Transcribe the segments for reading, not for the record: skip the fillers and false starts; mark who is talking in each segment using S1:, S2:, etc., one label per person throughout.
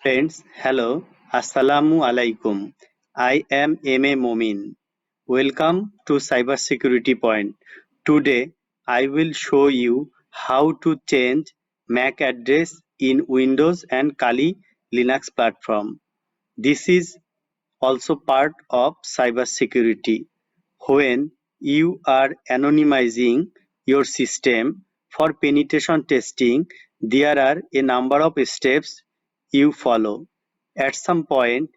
S1: Friends, hello, Assalamu alaikum. I am M.A. Momin. Welcome to Cybersecurity Point. Today, I will show you how to change MAC address in Windows and Kali Linux platform. This is also part of cybersecurity. When you are anonymizing your system for penetration testing, there are a number of steps you follow. At some point,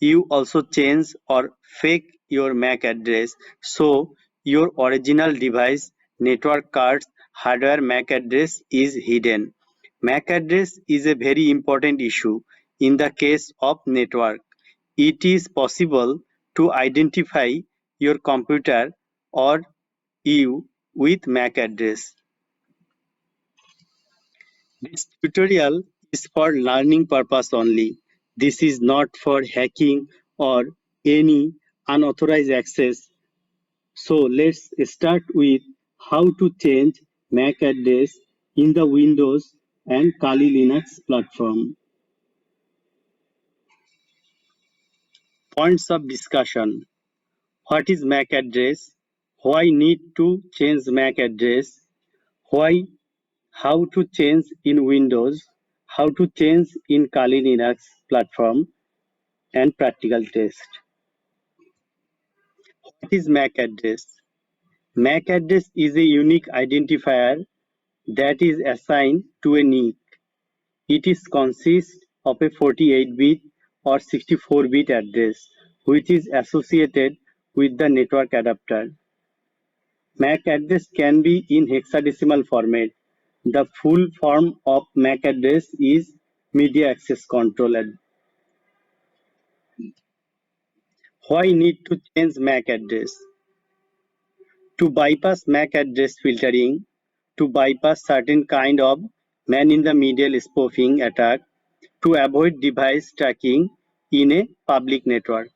S1: you also change or fake your MAC address so your original device network card's hardware MAC address is hidden. MAC address is a very important issue in the case of network. It is possible to identify your computer or you with MAC address. This tutorial is for learning purpose only. This is not for hacking or any unauthorized access. So let's start with how to change MAC address in the Windows and Kali Linux platform. Points of discussion. What is MAC address? Why need to change MAC address? Why? How to change in Windows? How to change in Kali Linux platform? And practical test. What is MAC address? MAC address is a unique identifier that is assigned to a NIC. It is consists of a 48-bit or 64-bit address which is associated with the network adapter. MAC address can be in hexadecimal format. The full form of MAC address is Media Access Controller. Why need to change MAC address? To bypass MAC address filtering, to bypass certain kind of man-in-the-middle spoofing attack, to avoid device tracking in a public network.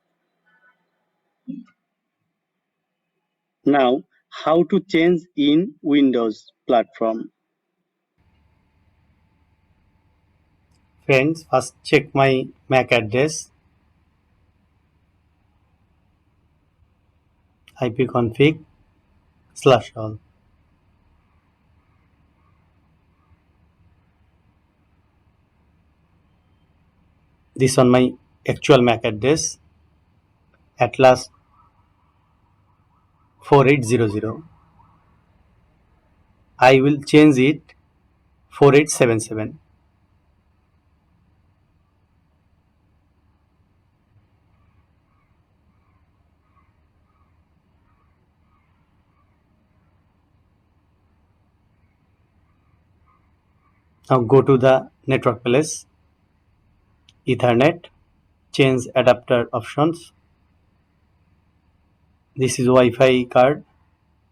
S1: Now, how to change in Windows platform. Friends, first check my MAC address. ipconfig/all. This on my actual MAC address, Atlas 4800. I will change it 4877. Now go to the network place, Ethernet, change adapter options. This is Wi-Fi card,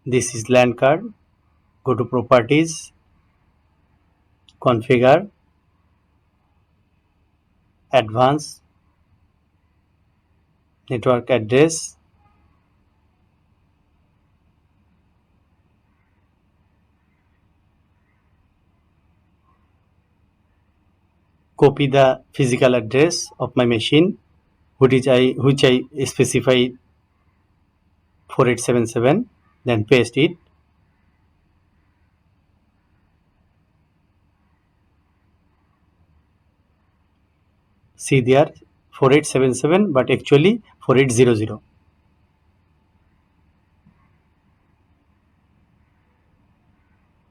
S1: this is LAN card. Go to properties, configure, advanced, network address, copy the physical address of my machine which I specified 4877, then paste it. See there 4877 but actually 4800.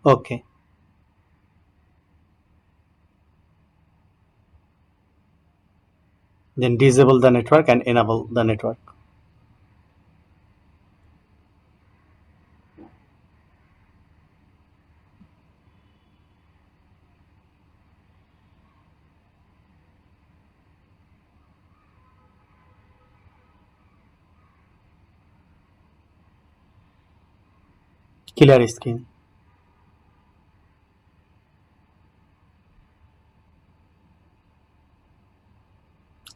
S1: Okay. Then disable the network and enable the network. Clear screen.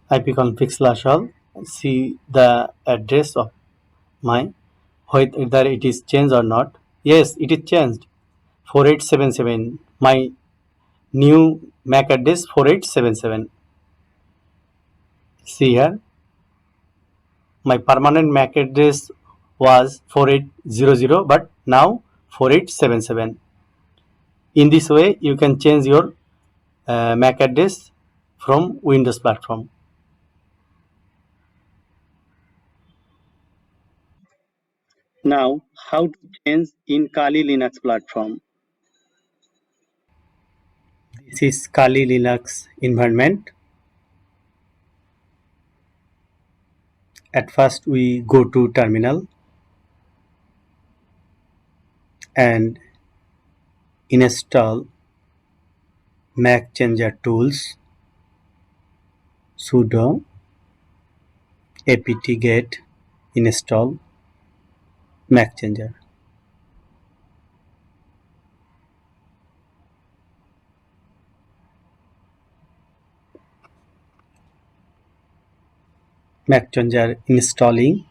S1: ipconfig/all. See the address of my, whether it is changed or not. Yes, it is changed. 4877. My new MAC address 4877. See here, my permanent MAC address was 4800 but now 4877. In this way you can change your MAC address from Windows platform. Now, how to change in Kali Linux platform? This is Kali Linux environment. At first we go to terminal and install Mac Changer tools sudo apt-get install Mac Changer. Mac Changer installing.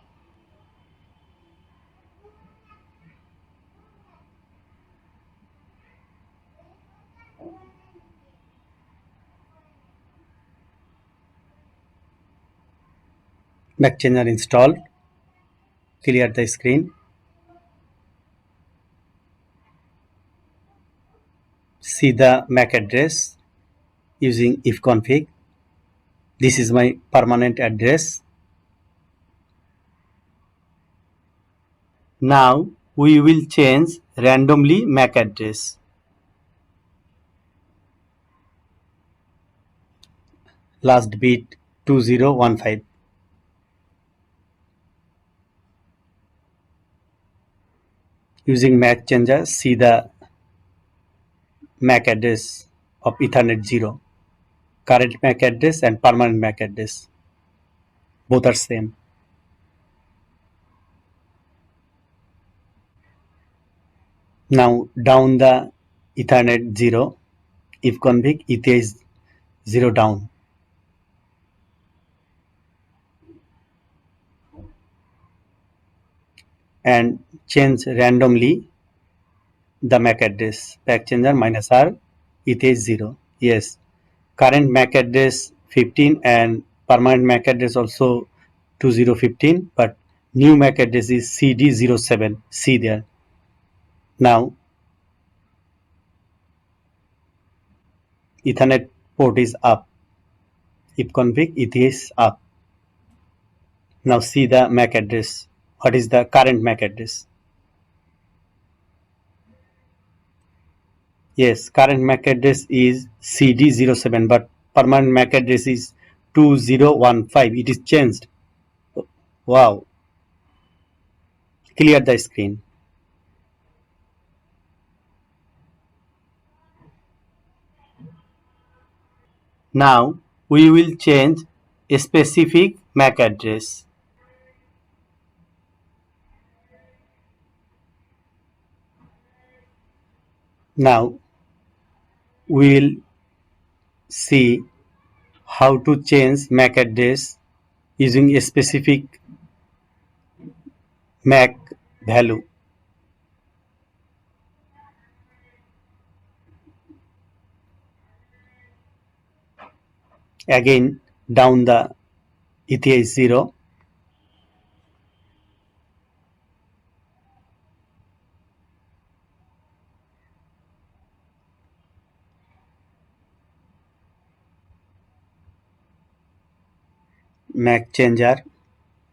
S1: Mac Changer installed. Clear the screen. See the MAC address using ifconfig. This is my permanent address. Now we will change randomly MAC address. Last bit 2015. Using MAC changer, see the MAC address of Ethernet 0. Current MAC address and permanent MAC address. Both are same. Now down the Ethernet 0. Ifconfig ETH 0 down. And change randomly the MAC address. MAC changer -R ETH 0. Yes. Current MAC address 15 and permanent MAC address also 2015, but new MAC address is CD07. See there. Now Ethernet port is up. Ifconfig ETH is up. Now see the MAC address. What is the current MAC address? Yes, current MAC address is CD07, but permanent MAC address is 2015. It is changed. Wow. Clear the screen. Now we will change a specific MAC address. Now we will see how to change MAC address using a specific MAC value. Again down the ETH 0. MAC changer.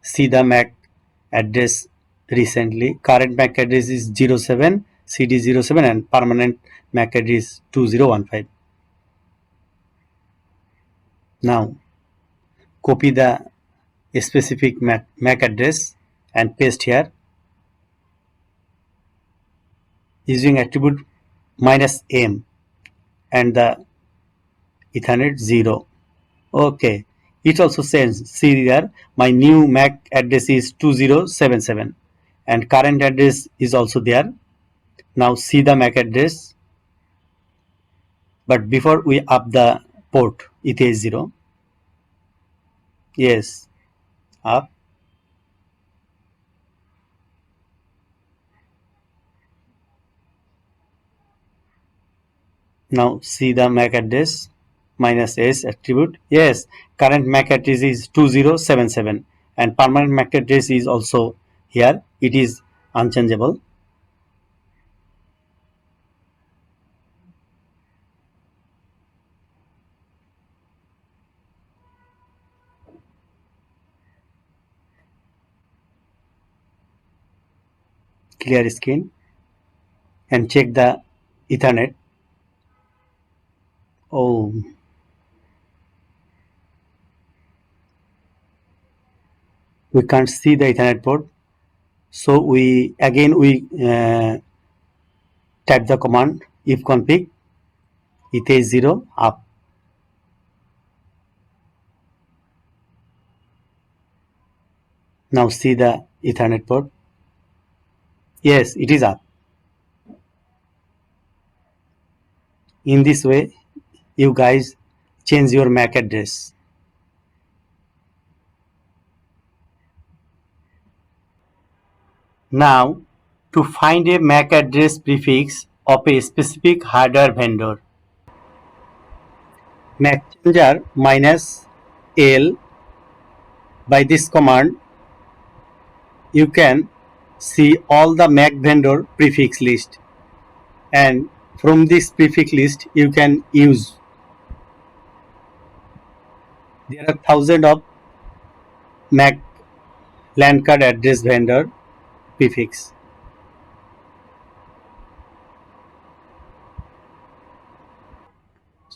S1: See the MAC address recently. Current MAC address is 07 CD07 and permanent MAC address 2015. Now copy the specific MAC address and paste here using attribute -m and the Ethernet 0. Okay, it also says, see here, my new MAC address is 2077 and current address is also there. Now see the MAC address, but before we up the port ETH 0. Yes, up. Now see the MAC address minus S attribute. Yes, current MAC address is 2077 and permanent MAC address is also here. It is unchangeable. Clear screen and check the Ethernet. Oh, we can't see the Ethernet port. So we type the command ifconfig eth0 up. Now see the Ethernet port. Yes, it is up. In this way, you guys change your MAC address. Now, to find a MAC address prefix of a specific hardware vendor, MAC changer minus L. By this command, you can see all the MAC vendor prefix list, and from this prefix list you can use. There are thousands of MAC LAN card address vendor prefix.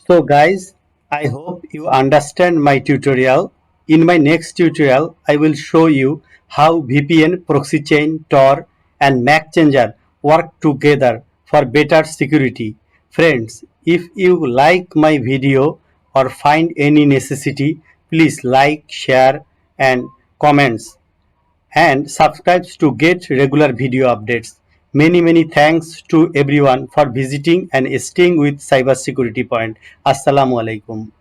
S1: So guys, I hope you understand my tutorial. In my next tutorial, I will show you how VPN, proxy chain, Tor and MAC changer work together for better security. Friends, if you like my video or find any necessity, please like, share and comments and subscribe to get regular video updates. Many thanks to everyone for visiting and staying with Cybersecurity Point. Assalamu alaikum.